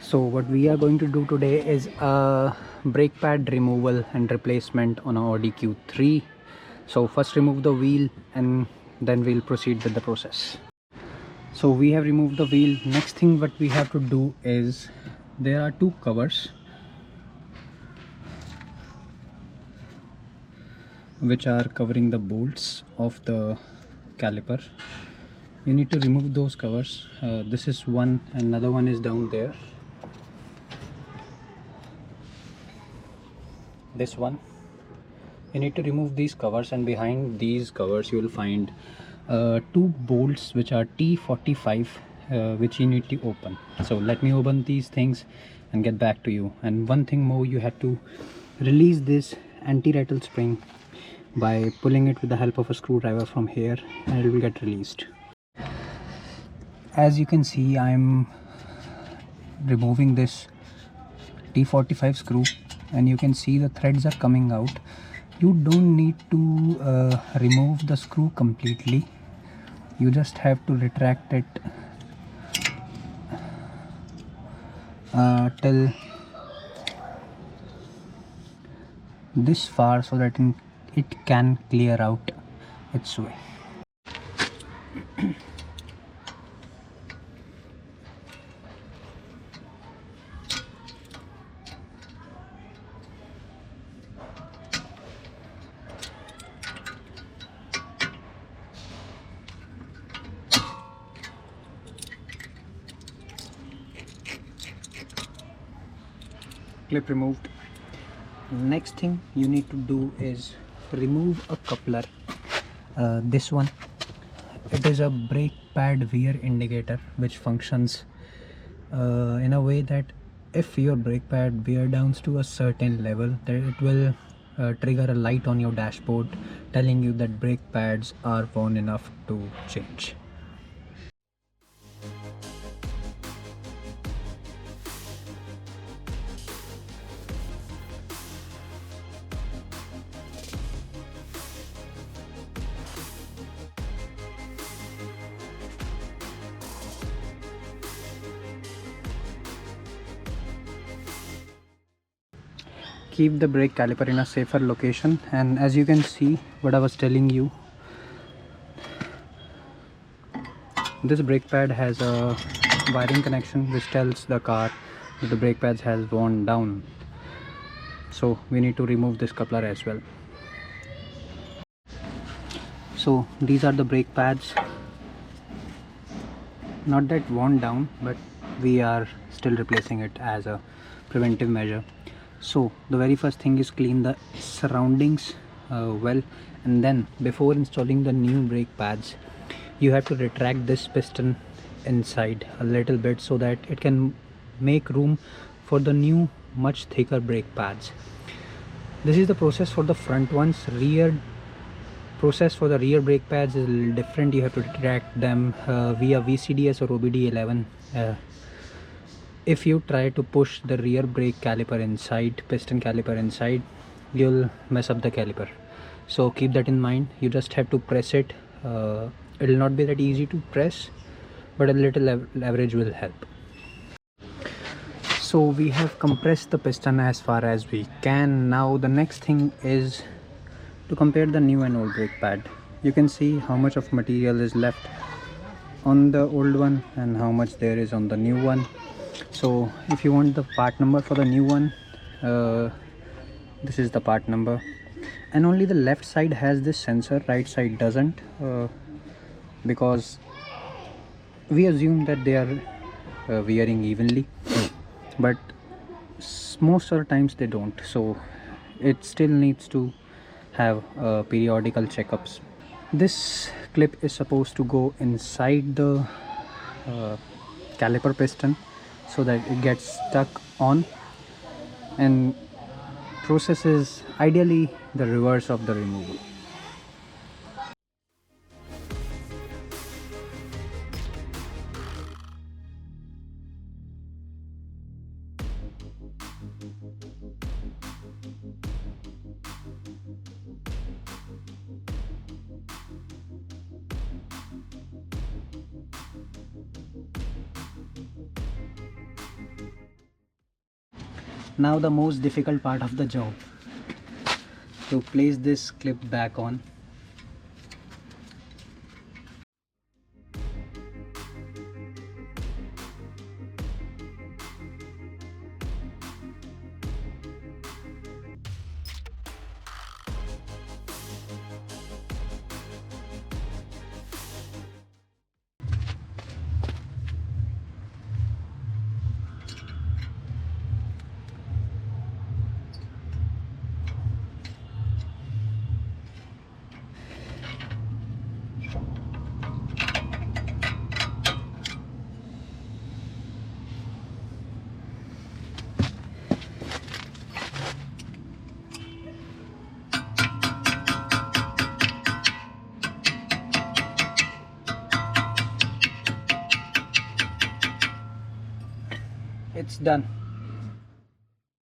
So what we are going to do today is a brake pad removal and replacement on a Audi Q3. So first remove the wheel and then we'll proceed with the process. So we have removed the wheel. Next thing what we have to do is, there are two covers which are covering the bolts of the caliper. You need to remove those covers. This is one, another one is down there. This one, you need to remove these covers, and behind these covers you will find two bolts which are T45 which you need to open. So let me open these things and get back to you. And one thing more, you have to release this anti-rattle spring by pulling it with the help of a screwdriver from here, and it will get released. As you can see, I'm removing this T45 screw, and you can see the threads are coming out. You don't need to remove the screw completely. You just have to retract it till this far so that it can clear out its way. Clip removed. Next thing you need to do is remove a coupler. This one, it is a brake pad wear indicator which functions in a way that if your brake pad wear downs to a certain level, then it will trigger a light on your dashboard telling you that brake pads are worn enough to change. Keep the brake caliper in a safer location, and as you can see, what I was telling you, this brake pad has a wiring connection which tells the car that the brake pads has worn down. So we need to remove this coupler as well. So these are the brake pads, not that worn down, but we are still replacing it as a preventive measure. So the very first thing is clean the surroundings well, and then before installing the new brake pads, you have to retract this piston inside a little bit so that it can make room for the new much thicker brake pads. This is the process for the front ones. Process for the rear brake pads is a little different. You have to retract them via VCDS or OBD11. If you try to push the rear brake caliper inside, piston caliper inside, you'll mess up the caliper. So keep that in mind. You just have to press it. It'll not be that easy to press, but a little leverage will help. So we have compressed the piston as far as we can. Now the next thing is to compare the new and old brake pad. You can see how much of material is left on the old one and how much there is on the new one. So if you want the part number for the new one, this is the part number, and only the left side has this sensor, right side doesn't, because we assume that they are wearing evenly, but most of the times they don't, so it still needs to have periodical checkups. This clip is supposed to go inside the caliper piston so that it gets stuck on, and process is ideally the reverse of the removal. Now the most difficult part of the job, to place this clip back on. It's done.